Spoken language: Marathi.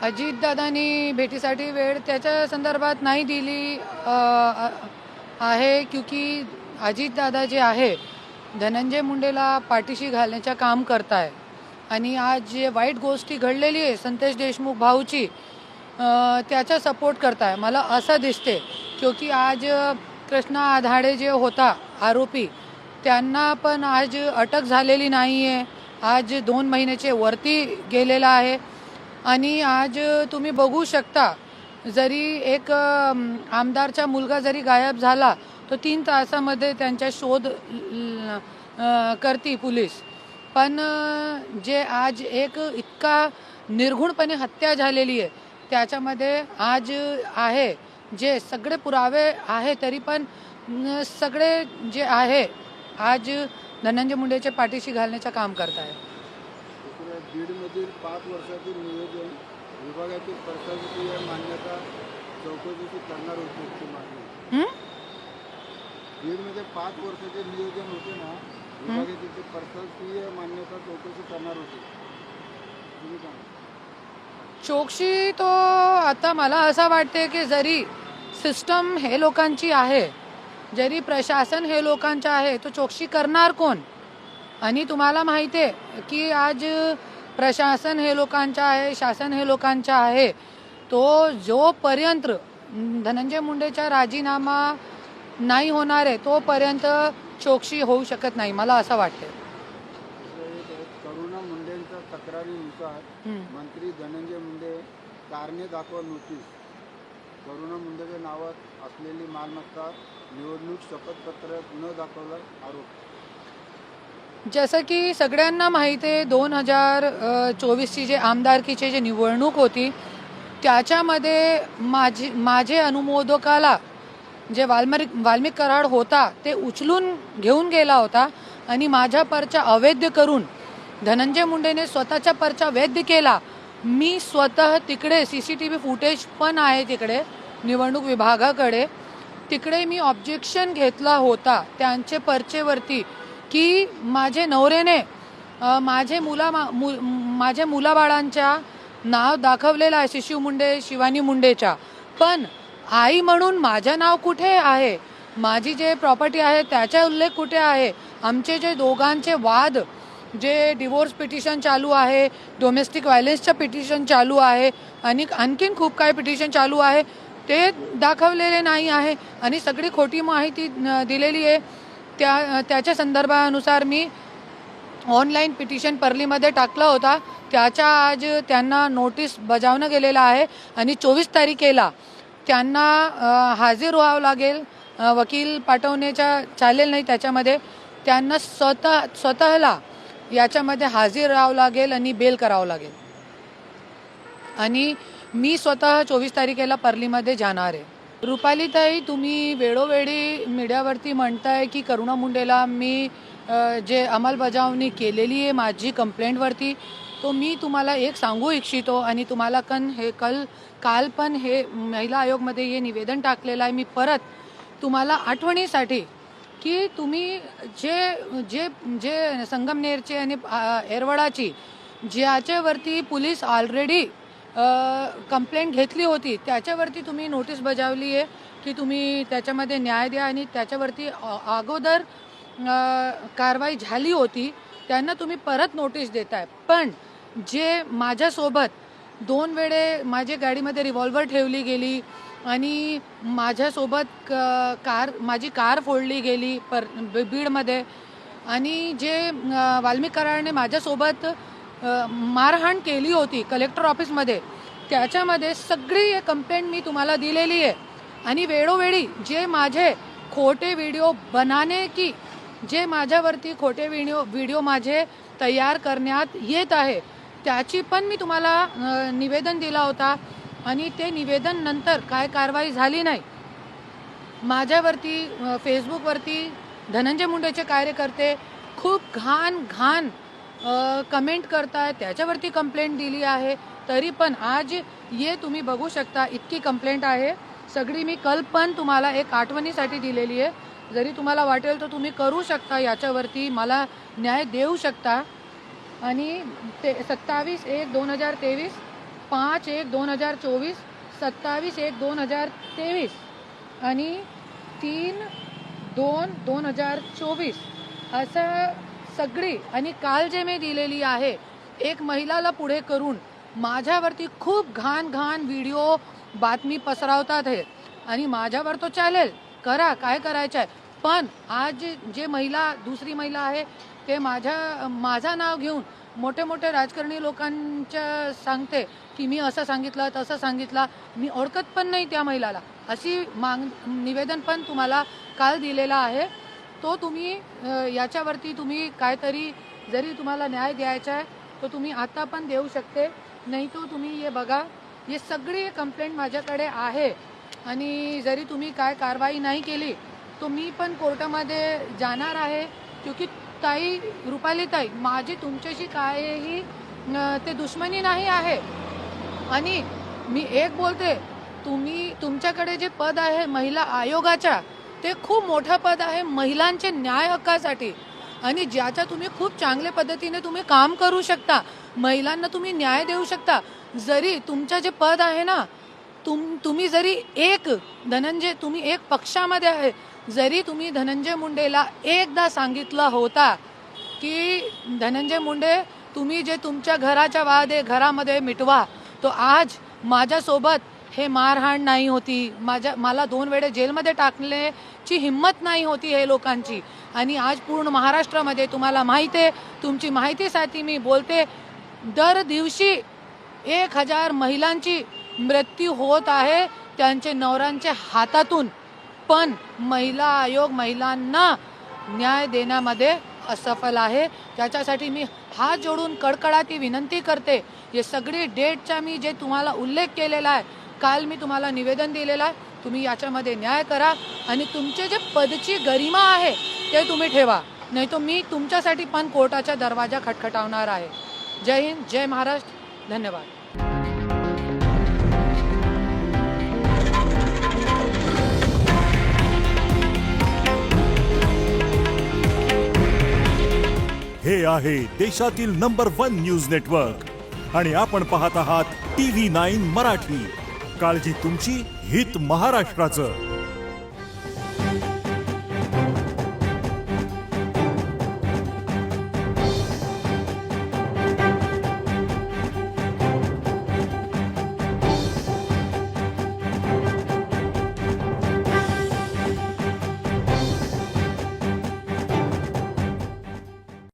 अजितदादांनी भेटीसाठी वेळ त्याच्या संदर्भात नाही दिली आहे, क्योंकि अजितदादा जे आहे धनंजय मुंडेला पाठीशी घालण्याचं काम करताय आणि आज जे वाईट गोष्टी घडलेली आहे संतोष देशमुख भाऊची त्याचा सपोर्ट करताय मला असं दिसते, क्योंकि आज कृष्णा आधाडे जे होता आरोपी त्यांना पण आज अटक झालेली नाही आहे, आज 2 महिन्याचे वरती गेलेला आहे आणि आज तुम्ही बघू शकता जरी एक आमदारचा मुलगा जरी गायब झाला तो 3 तासामध्ये त्यांचा शोध करती पोलीस, पण जे आज एक इतका निर्घुणपणे हत्या झालेली आहे त्याच्यामध्ये आज आहे जे सगळे पुरावे आहे तरी पण सगळे जे आहे आज धनंजय मुंडेच्या पाठीशी घालण्याचं काम करत आहे. बीडमधील 5 वर्षातील नियोजन विभागातील प्रशासकीय मान्यता चौकशीची करणार होती मागणी. बीडमध्ये 5 वर्षाचे नियोजन होते ना, विभागातील प्रशासकीय मान्यता चौकशी करणार होती. तुम्ही काय चौकशी तो आता मला असं वाटते की जरी सिस्टम हे लोकांची आहे, जरी प्रशासन हे लोकांचं आहे, तो चौकशी करणार कोण? आणि तुम्हाला माहिती आहे की आज प्रशासन हे लोकांचं आहे, शासन हे लोकांचं आहे, तो जोपर्यंत धनंजय मुंडेचा राजीनामा नाही होणार आहे तोपर्यंत चौकशी होऊ शकत नाही, मला असं वाटते. करुणा मुंडेंच्या तक्रारीनुसार मंत्री धनंजय मुंडे कारणे दाखवा नोटीस, करुणा मुंडेच्या नावात असलेली मालमत्ता निवडणूक शपथपत्र न दाखवला आरोप. जसं की सगळ्यांना माहिती आहे 2024ची जे आमदारकीची जे निवडणूक होती त्याच्यामध्ये माझे अनुमोदकाला जे वाल्मिक कराड होता ते उचलून घेऊन गेला होता आणि माझा पर्चा अवैध करून धनंजय मुंडेने स्वतःचा पर्चा वैध केला. मी स्वतः तिकडे CCTV फुटेज पण आहे तिकडे निवडणूक विभागाकडे, तिकडे मी ऑब्जेक्शन घेतला होता त्यांचे पर्चेवरती की माझे नवरेने माझ्या मुलाबाळांच्या नाव दाखवलेलं आहे शिशू मुंडे शिवानी मुंडेच्या, पण आई म्हणून माझं नाव कुठे आहे, माझी जे प्रॉपर्टी आहे त्याचा उल्लेख कुठे आहे. आमचे जे दोघांचे वाद जे डिवोर्स पिटिशन चालू आहे, डोमेस्टिक व्हायलन्सचं पिटिशन चालू आहे आणि आणखीन खूप काही पिटिशन चालू आहे ते दाखवलेले नाही आहे आणि सगळी खोटी माहिती दिलेली आहे. त्याच्या संदर्भानुसार मी ऑनलाईन पिटिशन परलीमध्ये टाकला होता, त्याच्या आज त्यांना नोटीस बजावणं गेलेलं आहे आणि 24 तारखेला त्यांना हजर व्हावं लागेल. वकील पाठवण्याचा चालेल नाही, त्याच्यामध्ये त्यांना स्वतःला याच्यामध्ये हजर राहावं लागेल आणि बेल करावं लागेल आणि मी स्वतः 24 तारखेला परलीमध्ये जाणार आहे. रुपालीताई, तुम्ही वेळोवेळी मीडियावरती म्हणताय की करुणा मुंडेला मी जे अंमलबजावणी केलेली आहे माझी कंप्लेंटवरती, तो मी तुम्हाला एक सांगू इच्छितो आणि तुम्हाला काल पण हे महिला आयोगमध्ये हे निवेदन टाकलेलं आहे. मी परत तुम्हाला आठवणीसाठी की तुम्ही जे संगमनेरचे आणि एरवडाची ज्याच्यावरती पोलीस ऑलरेडी कंप्लेंट घेतली होती त्याच्यावरती तुम्ही नोटीस बजावली आहे की तुम्ही त्याच्यामध्ये न्याय द्या आणि त्याच्यावरती अगोदर कारवाई झाली होती त्यांना तुम्ही परत नोटीस देताय. पण जे माझ्यासोबत 2 वेळे माझ्या गाडीमध्ये रिव्हॉल्वर ठेवली गेली आणि माझ्यासोबत माझी कार फोडली गेली बीडमध्ये आणि जे वाल्मिक कराडने माझ्यासोबत मारहाण केली होती कलेक्टर ऑफिसमध्ये, त्याच्यामध्ये सगळी कंप्लेंट मी तुम्हाला दिलेली आहे आणि वेळोवेळी जे माझे खोटे व्हिडिओ बनाने की जे माझ्यावरती खोटे व्हिडिओ माझे तयार करण्यात येत आहे त्याची पण मी तुम्हाला निवेदन दिला होता आणि ते निवेदन नंतर काय कारवाई झाली नाही. माझ्यावरती फेसबुकवरती धनंजय मुंडेचे कार्यकर्ते खूप घाण कमेंट करताय, त्याच्यावरती कंप्लेंट दिली आहे, तरी पण आज तुम्ही बघू शकता इतकी कंप्लेंट आहे सगळी. मी कल पण तुम्हाला एक आठवणीसाठी दिलेली आहे, जरी तुम्हाला वाटेल तर तुम्ही करू शकता, याच्यावरती मला न्याय देऊ शकता. आणि 27/1/2023 5/1/2024, 27/1/2023 आणि 3/2/2024 असं सगळी. आणि काल जे मी दिलेली आहे एक महिलाला पुढे करून माझ्यावरती खूप घाण व्हिडिओ बातमी पसरवतात आहे आणि माझ्यावर तो चालेल, करा काय करायचं आहे. पण आज जे महिला दुसरी महिला आहे ते माझं नाव घेऊन मोठे राजकारणी लोकांच्या सांगते की मी असं सांगितलं तसं सांगितलं. मी ओळखत पण नाही त्या महिलाला. अशी निवेदन पण तुम्हाला काल दिलेला आहे. तो तुम्ही याच्यावरती तुम्ही काहीतरी जरी तुम्हाला न्याय द्यायचा आहे तो तुम्ही आता पण देऊ शकते. नाही तो तुम्ही हे बघा, हे सगळी कंप्लेंट माझ्याकडे आहे आणि जरी तुम्ही काय कारवाई नाही केली तो मी पण कोर्टामध्ये जाणार आहे. क्योंकि ताई, रुपाली ताई, माझी तुमच्याशी काहीही ते दुश्मनी नाही आहे. आणि मी एक बोलते, तुमच्याकडे जे पद आहे महिला आयोगाच्या, ते खूप मोठं पद आहे महिलांचे न्याय हक्कासाठी आणि ज्याच्या तुम्ही खूप चांगल्या पद्धतीने तुम्ही काम करू शकता, महिलांना तुम्ही न्याय देऊ शकता. जरी तुमचं जे पद आहे ना, तुम्ही जरी तुम्ही एक पक्षामध्ये आहे, जरी तुम्ही धनंजय मुंडेला एकदा सांगितलं होता की धनंजय मुंडे तुम्ही जे तुमच्या घराच्या वाद आहे घरामध्ये मिटवा, तो आज माझ्यासोबत हे मारहाण नाही होती. मला 2 वेळे जेलमध्ये टाकण्याची हिंमत नाही होती हे लोकांची. आणि आज पूर्ण महाराष्ट्रामध्ये तुम्हाला माहिती आहे, तुमची माहितीसाठी मी बोलते, दर दिवशी 1000 महिलांची मृत्यू होत आहे त्यांचे नवऱ्यांच्या हातातून. पण महिला आयोग महिलांना न्याय देण्यामध्ये असफल आहे. त्याच्यासाठी मी हात जोडून कडकडाती विनंती करते. हे सगळी डेटचा मी जे तुम्हाला उल्लेख केलेला आहे, काल मी तुम्हाला निवेदन दिलेलं आहे, तुम्ही याच्यामध्ये न्याय करा आणि तुमचे जे पदची गरिमा आहे ते तुम्ही ठेवा. नाही तो मी तुमच्यासाठी पण कोर्टाचा दरवाजा खटखटावणार आहे. जय हिंद, जय महाराष्ट्र, धन्यवाद. हे आहे देशातील नंबर 1 न्यूज नेटवर्क आणि आपण पाहत आहात TV9 मराठी. काळजी तुमची, हित महाराष्ट्राचं.